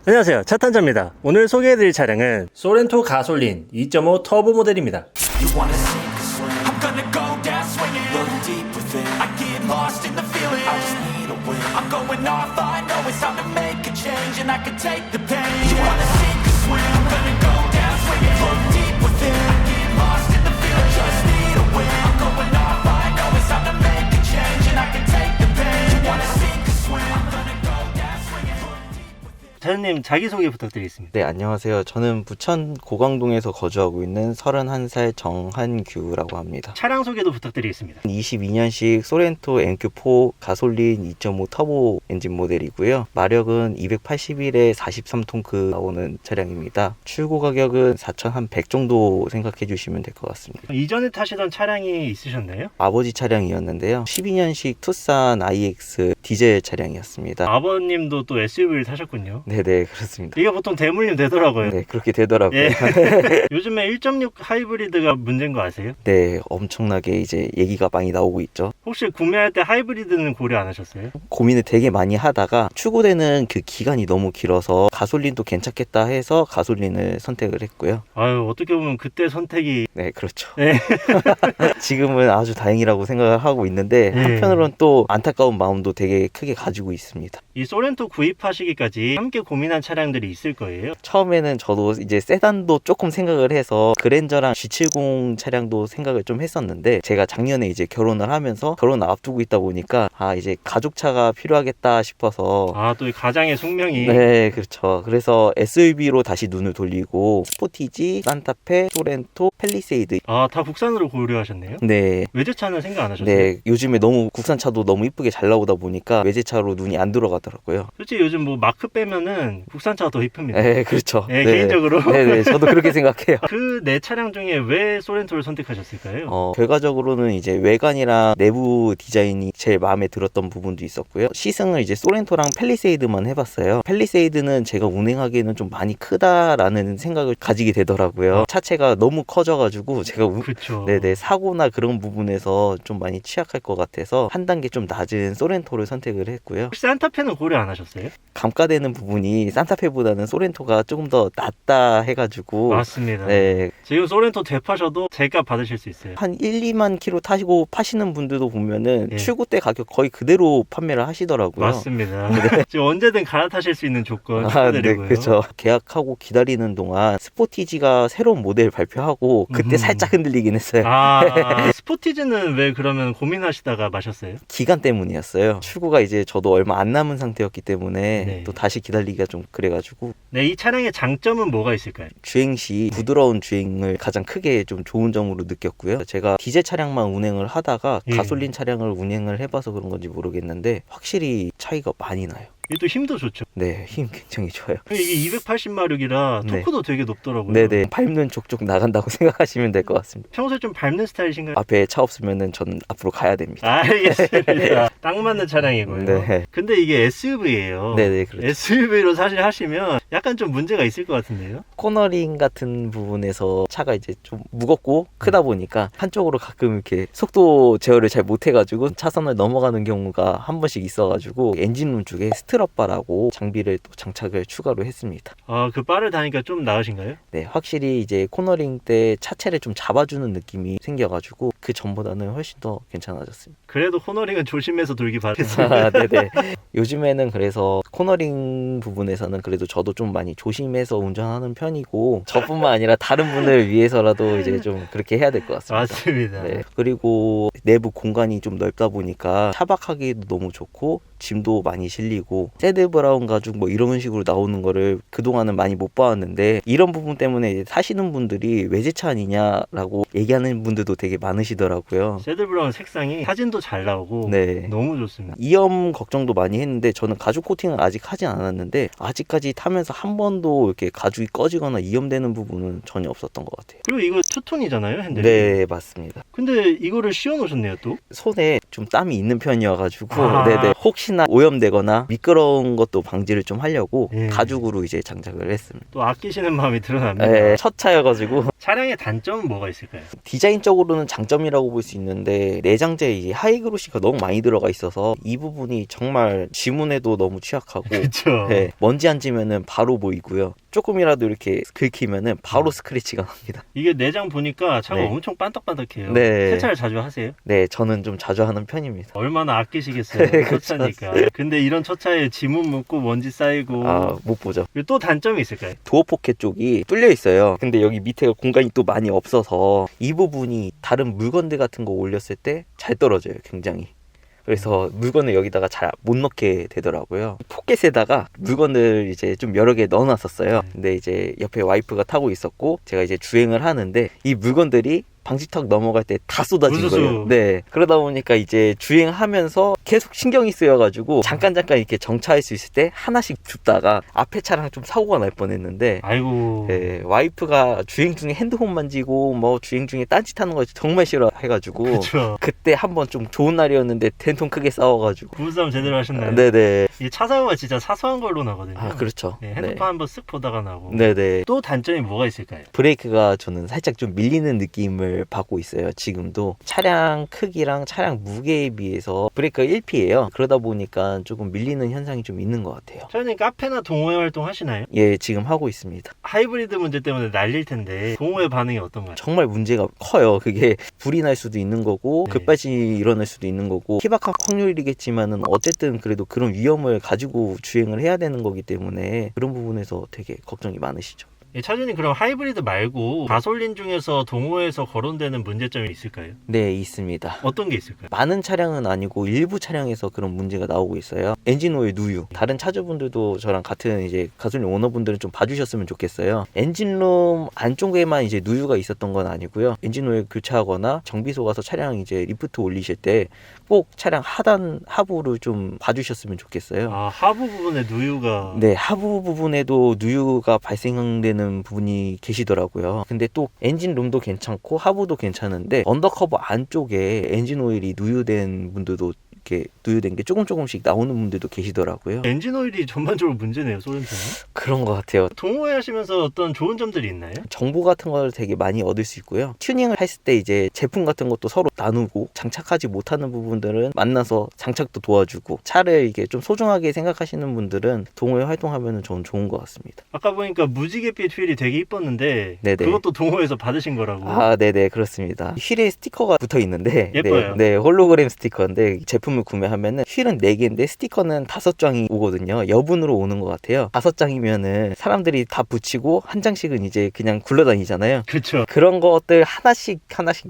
안녕하세요, 차탄자입니다. 오늘 소개해드릴 차량은 소렌토 가솔린 2.5 터보 모델입니다. You wanna sink or swim? I'm gonna go down swinging. Look deep within. I get lost in the feeling. I just need a win. I'm going off. I know it's time to make a change, and I can take the pain. You wanna sink or swim? I'm gonna go down swinging. Look deep within. I get lost in the feeling. I just need a win. I'm going off. I know it's time to make a change, and I can take the pain. You wanna sink or swim? I'm gonna go down swinging. Look deep within. 차장님 자기소개 부탁드리겠습니다. 네, 안녕하세요. 저는 부천 고강동에서 거주하고 있는 31살 정한규라고 합니다. 차량 소개도 부탁드리겠습니다. 22년식 소렌토 MQ4 가솔린 2.5 터보 엔진 모델이고요. 마력은 281에 43톤크 나오는 차량입니다. 출고 가격은 4,100 정도 생각해 주시면 될 것 같습니다. 이전에 타시던 차량이 있으셨나요? 아버지 차량이었는데요. 12년식 투싼 IX 디젤 차량이었습니다. 아버님도 또 SUV를 타셨군요. 네네, 그렇습니다. 이게 보통 대물림 되더라고요. 네, 그렇게 되더라고요. 예. 요즘에 1.6 하이브리드가 문제인 거 아세요? 네, 엄청나게 이제 얘기가 많이 나오고 있죠. 혹시 구매할 때 하이브리드는 고려 안 하셨어요? 고민을 되게 많이 하다가 출고되는 그 기간이 너무 길어서 가솔린도 괜찮겠다 해서 가솔린을 선택을 했고요. 아유, 어떻게 보면 그때 선택이 네, 그렇죠. 네. 지금은 아주 다행이라고 생각을 하고 있는데 네. 한편으로는 또 안타까운 마음도 되게 크게 가지고 있습니다. 이 소렌토 구입하시기까지 함께 고민한 차량들이 있을 거예요. 처음에는 저도 이제 세단도 조금 생각을 해서 그랜저랑 G70 차량도 생각을 좀 했었는데 제가 작년에 이제 결혼을 하면서 결혼을 앞두고 있다 보니까 이제 가족차가 필요하겠다 싶어서 아, 또 이 가장의 숙명이. 네, 그렇죠. 그래서 SUV로 다시 눈을 돌리고 스포티지, 산타페, 소렌토, 팰리세이드. 아, 다 국산으로 고려하셨네요. 네. 외제차는 생각 안 하셨어요? 네, 요즘에 너무 국산차도 너무 이쁘게 잘 나오다 보니까 외제차로 눈이 안 들어가더라고요. 솔직히 요즘 뭐 마크 빼면은 국산차가 더 이쁩니다. 네, 그렇죠. 네, 개인적으로. 네, 저도 그렇게 생각해요. 그 네 차량 중에 왜 소렌토를 선택하셨을까요? 결과적으로는 이제 외관이랑 내부 디자인이 제일 마음에 들었던 부분도 있었고요. 시승을 이제 소렌토랑 팰리세이드만 해봤어요. 팰리세이드는 제가 운행하기에는 좀 많이 크다라는 생각을 가지게 되더라고요. 차체가 너무 커져가지고 제가 그렇죠. 네네, 사고나 그런 부분에서 좀 많이 취약할 것 같아서 한 단계 좀 낮은 소렌토를 선택을 했고요. 혹시 산타페는 고려 안 하셨어요? 감가되는 부분이 산타페보다는 소렌토가 조금 더 낫다 해가지고 맞습니다. 네, 지금 소렌토 되파셔도 제값 받으실 수 있어요. 한 1, 2만 킬로 타시고 파시는 분들도 보면은 예. 출고 때 가격 거의 그대로 판매를 하시더라고요. 맞습니다. 지금 언제든 갈아타실 수 있는 조건 네, 축하드리고요. 그렇죠. 계약하고 기다리는 동안 스포티지가 새로운 모델 발표하고 그때 살짝 흔들리긴 했어요. 스포티지는 왜 그러면 고민하시다가 마셨어요? 기간 때문이었어요. 출고가 이제 저도 얼마 안 남은 상태였기 때문에 네. 또 다시 기다리기가 좀 그래가지고 네, 이 차량의 장점은 뭐가 있을까요? 주행 시 부드러운 주행을 가장 크게 좀 좋은 점으로 느꼈고요. 제가 디젤 차량만 운행을 하다가 예. 가솔린 차량을 운행을 해봐서 그런 건지 모르겠는데 확실히 차이가 많이 나요. 이게 또 힘도 좋죠. 네, 힘 굉장히 좋아요. 이게 280마력이라 네. 토크도 되게 높더라고요. 네네, 밟는 족족 나간다고 생각하시면 될 것 같습니다. 평소에 좀 밟는 스타일이신가요? 앞에 차 없으면은 전 앞으로 가야 됩니다. 알겠습니다. 딱 맞는 차량이고요. 네. 근데 이게 SUV예요. 네네, 그렇죠. SUV로 사실 하시면 약간 좀 문제가 있을 것 같은데요? 코너링 같은 부분에서 차가 이제 좀 무겁고 크다 보니까 한쪽으로 가끔 이렇게 속도 제어를 잘 못해가지고 차선을 넘어가는 경우가 한 번씩 있어가지고 엔진룸 쪽에 스트럿바라고 장비를 또 장착을 추가로 했습니다. 그 바를 다니까 좀 나으신가요? 네, 확실히 이제 코너링 때 차체를 좀 잡아주는 느낌이 생겨가지고 그 전보다는 훨씬 더 괜찮아졌습니다. 그래도 코너링은 조심해서 돌기 바라겠습니다. 네네. 요즘에는 그래서 코너링 부분에서는 그래도 저도 좀 많이 조심해서 운전하는 편이고 저뿐만 아니라 다른 분을 위해서라도 이제 좀 그렇게 해야 될 것 같습니다. 맞습니다. 네. 그리고 내부 공간이 좀 넓다 보니까 차박하기도 너무 좋고 짐도 많이 실리고 새드 브라운 가죽 뭐 이런 식으로 나오는 거를 그동안은 많이 못 봐왔는데 이런 부분 때문에 이제 사시는 분들이 외제차 아니냐라고 얘기하는 분들도 되게 많으시더라고요. 새드 브라운 색상이 사진도 잘 나오고 네. 너무 좋습니다. 이염 걱정도 많이 했는데 저는 가죽 코팅을 아직 하지 않았는데 아직까지 타면서 한 번도 이렇게 가죽이 꺼지거나 이염되는 부분은 전혀 없었던 것 같아요. 그리고 이거 투톤이잖아요, 핸들이. 네, 맞습니다. 근데 이거를 씌워 놓으셨네요, 또. 손에 좀 땀이 있는 편이어가지고 아. 네네, 혹시나 오염되거나 미끄러운 것도 방지를 좀 하려고 예. 가죽으로 이제 장착을 했습니다. 또 아끼시는 마음이 드러납니다. 네, 첫 차여가지고 차량의 단점은 뭐가 있을까요? 디자인적으로는 장점이 단점이라고 볼 수 있는데 내장재에 이제 하이그로시가 너무 많이 들어가 있어서 이 부분이 정말 지문에도 너무 취약하고 그렇죠. 네, 먼지 앉으면은 바로 보이고요. 조금이라도 이렇게 긁히면은 바로 스크래치가 납니다. 이게 내장 보니까 차가 네. 엄청 반딱반딱해요. 네. 세차를 자주 하세요? 네, 저는 좀 자주 하는 편입니다. 얼마나 아끼시겠어요. 네, 첫 차니까. 근데 이런 첫 차에 지문 묻고 먼지 쌓이고 아, 못 보죠. 그리고 또 단점이 있을까요? 도어 포켓 쪽이 뚫려 있어요. 근데 여기 밑에가 공간이 또 많이 없어서 이 부분이 다른 물건들 같은 거 올렸을 때 잘 떨어져요, 굉장히. 그래서 물건을 여기다가 잘 못 넣게 되더라고요. 포켓에다가 물건을 이제 좀 여러 개 넣어놨었어요. 근데 이제 옆에 와이프가 타고 있었고 제가 이제 주행을 하는데 이 물건들이 방지턱 넘어갈 때 다 쏟아진 우수수. 거예요. 네. 그러다 보니까 이제 주행하면서 계속 신경이 쓰여가지고 잠깐 이렇게 정차할 수 있을 때 하나씩 줍다가 앞에 차랑 좀 사고가 날 뻔했는데 아이고. 네, 와이프가 주행 중에 핸드폰 만지고 뭐 주행 중에 딴짓하는 거 정말 싫어해가지고 그렇죠. 그때 한번 좀 좋은 날이었는데 된통 크게 싸워가지고 부부싸움 제대로 하셨나요? 네네. 이게 차 사고가 진짜 사소한 걸로 나거든요. 아 그렇죠. 네, 핸드폰 한번 쓱 보다가 나고. 네네. 또 단점이 뭐가 있을까요? 브레이크가 저는 살짝 좀 밀리는 느낌을 받고 있어요. 지금도 차량 크기랑 차량 무게에 비해서 브레이크가 1P예요. 그러다 보니까 조금 밀리는 현상이 좀 있는 것 같아요. 차장님 카페나 동호회 활동 하시나요? 예, 지금 하고 있습니다. 하이브리드 문제 때문에 날릴 텐데 동호회 반응이 어떤가요? 정말 문제가 커요. 그게 불이 날 수도 있는 거고 네. 급발진이 일어날 수도 있는 거고 희박한 확률이겠지만은 어쨌든 그래도 그런 위험을 가지고 주행을 해야 되는 거기 때문에 그런 부분에서 되게 걱정이 많으시죠. 예, 차주님 그럼 하이브리드 말고 가솔린 중에서 동호회에서 거론되는 문제점이 있을까요? 네, 있습니다. 어떤 게 있을까요? 많은 차량은 아니고 일부 차량에서 그런 문제가 나오고 있어요. 엔진오일 누유. 다른 차주분들도 저랑 같은 이제 가솔린 오너분들은 좀 봐주셨으면 좋겠어요. 엔진룸 안쪽에만 이제 누유가 있었던 건 아니고요. 엔진오일 교체하거나 정비소 가서 차량 이제 리프트 올리실 때 꼭 차량 하단 하부를 좀 봐주셨으면 좋겠어요. 아, 하부 부분에 누유가. 네, 하부 부분에도 누유가 발생되는 부분이 계시더라고요. 근데 또 엔진룸도 괜찮고 하부도 괜찮은데 언더커버 안쪽에 엔진 오일이 누유된 분들도 이렇게 누유된 게 조금씩 나오는 분들도 계시더라고요. 엔진 오일이 전반적으로 문제네요, 소렌토는. 그런 것 같아요. 동호회 하시면서 어떤 좋은 점들이 있나요? 정보 같은 걸 되게 많이 얻을 수 있고요. 튜닝을 했을 때 이제 제품 같은 것도 서로 나누고 장착하지 못하는 부분들은 만나서 장착도 도와주고 차를 이게 좀 소중하게 생각하시는 분들은 동호회 활동하면 저는 좋은 것 같습니다. 아까 보니까 무지갯빛 휠이 되게 이뻤는데 네네. 그것도 동호회에서 받으신 거라고. 아, 네네, 그렇습니다. 휠에 스티커가 붙어 있는데, 예뻐요. 네, 홀로그램 스티커인데 제품을 구매하면은 휠은 4개인데 스티커는 5장이 오거든요. 여분으로 오는 것 같아요. 5장이면은 사람들이 다 붙이고 한 장씩은 이제 그냥 굴러다니잖아요. 그렇죠. 그런 것들 하나씩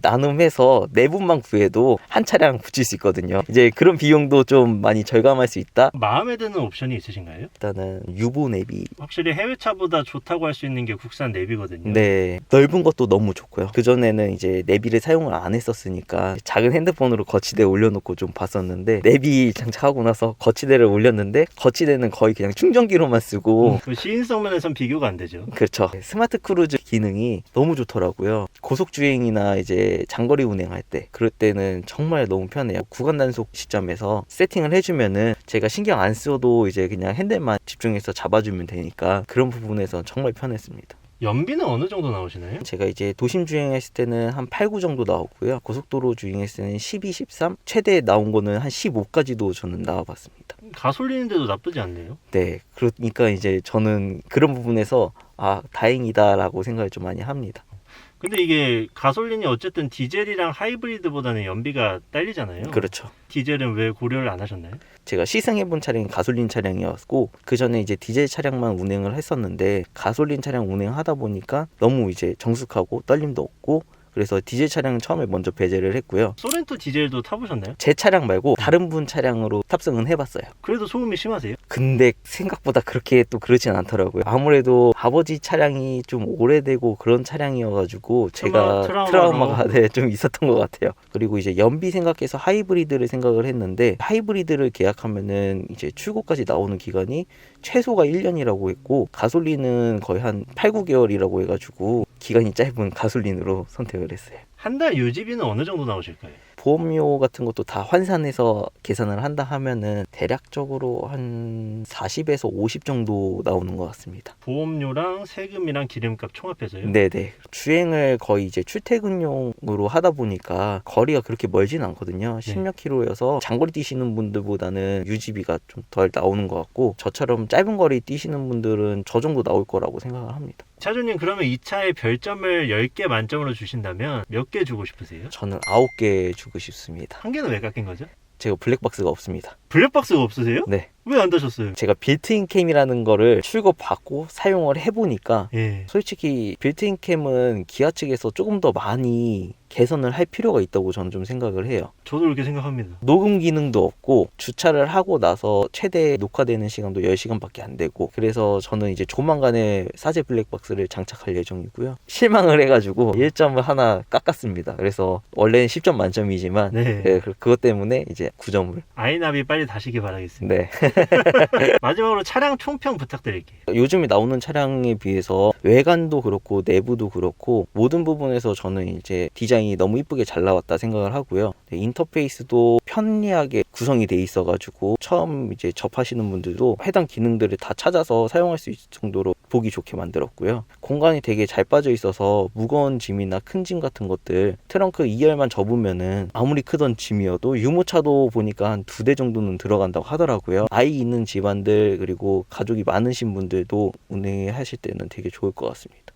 나눔해서 4분만 구해도 한 차량 붙일 수 있거든요. 이제 그런 비용도 좀 많이 절감할 수 있다. 마음에 드는 옵션이 있으신가요? 일단은 유보 내비. 확실히 해외차보다 좋다고 할 수 있는 게 국산 내비거든요. 네, 넓은 것도 너무 좋고요. 그전에는 이제 내비를 사용을 안 했었으니까 작은 핸드폰으로 거치대에 올려놓고 좀 봤었는데 내비 장착하고 나서 거치대를 올렸는데 거치대는 거의 그냥 충전기로만 쓰고 그 시인성 면에선 비교가 안 되죠. 그렇죠. 스마트 크루즈 기능이 너무 좋더라고요. 고속 주행이나 이제 장거리 운행할 때 그럴 때는 정말 너무 편해요. 구간 단속 시점에서 세팅을 해주면은 제가 신경 안 써도 이제 그냥 핸들만 집중해서 잡아주면 되니까 그런 부분에서 정말 편했습니다. 연비는 어느 정도 나오시나요? 제가 이제 도심 주행했을 때는 한 8, 9 정도 나왔고요. 고속도로 주행했을 때는 12, 13, 최대 나온 거는 한 15까지도 저는 나와봤습니다. 가솔린인데도 나쁘지 않네요. 네, 그러니까 이제 저는 그런 부분에서 아, 다행이다라고 생각을 좀 많이 합니다. 근데 이게 가솔린이 어쨌든 디젤이랑 하이브리드보다는 연비가 딸리잖아요. 그렇죠. 디젤은 왜 고려를 안 하셨나요? 제가 시승해본 차량이 가솔린 차량이었고 그 전에 이제 디젤 차량만 운행을 했었는데 가솔린 차량 운행하다 보니까 너무 이제 정숙하고 떨림도 없고 그래서 디젤 차량은 처음에 먼저 배제를 했고요. 소렌토 디젤도 타보셨나요? 제 차량 말고 다른 분 차량으로 탑승은 해봤어요. 그래도 소음이 심하세요? 근데 생각보다 그렇게 또 그렇진 않더라고요. 아무래도 아버지 차량이 좀 오래되고 그런 차량이어가지고 제가 트라우마가 네, 좀 있었던 것 같아요. 그리고 이제 연비 생각해서 하이브리드를 생각을 했는데 하이브리드를 계약하면은 이제 출고까지 나오는 기간이 최소가 1년이라고 했고 가솔린은 거의 한 8, 9개월이라고 해가지고 기간이 짧은 가솔린으로 선택을 했어요. 한 달 유지비는 어느 정도 나오실까요? 보험료 같은 것도 다 환산해서 계산을 한다 하면은 대략적으로 한 40에서 50 정도 나오는 것 같습니다. 보험료랑 세금이랑 기름값 총합해서요? 네네. 주행을 거의 이제 출퇴근용으로 하다 보니까 거리가 그렇게 멀진 않거든요. 10몇 킬로여서 장거리 뛰시는 분들보다는 유지비가 좀 덜 나오는 것 같고, 저처럼 짧은 거리 뛰시는 분들은 저 정도 나올 거라고 생각을 합니다. 차주님, 그러면 이 차에 별점을 10개 만점으로 주신다면 몇 개 주고 싶으세요? 저는 9개 주고 싶습니다. 한 개는 왜 깎인 거죠? 제가 블랙박스가 없습니다. 블랙박스가 없으세요? 네. 왜 안 다셨어요? 제가 빌트인 캠이라는 거를 출고받고 사용을 해보니까 예. 솔직히 빌트인 캠은 기아 측에서 조금 더 많이 개선을 할 필요가 있다고 저는 좀 생각을 해요. 저도 그렇게 생각합니다. 녹음 기능도 없고 주차를 하고 나서 최대 녹화되는 시간도 10시간밖에 안 되고, 그래서 저는 이제 조만간에 사제 블랙박스를 장착할 예정이고요. 실망을 해가지고 1점을 하나 깎았습니다. 그래서 원래는 10점 만점이지만 네. 네, 그것 때문에 이제 9점을. 아이나비 빨리 다시길 바라겠습니다. 네. 마지막으로 차량 총평 부탁드릴게요. 요즘에 나오는 차량에 비해서 외관도 그렇고 내부도 그렇고 모든 부분에서 저는 이제 디자인이 너무 이쁘게 잘 나왔다 생각을 하고요. 네, 인터페이스도 편리하게 구성이 돼 있어가지고 처음 이제 접하시는 분들도 해당 기능들을 다 찾아서 사용할 수 있을 정도로 보기 좋게 만들었고요. 공간이 되게 잘 빠져 있어서 무거운 짐이나 큰 짐 같은 것들 트렁크 2열만 접으면은 아무리 크던 짐이어도 유모차도 보니까 한 2대 정도는 들어간다고 하더라고요. 아이 있는 집안들 그리고 가족이 많으신 분들도 운행하실 때는 되게 좋을 것 같습니다.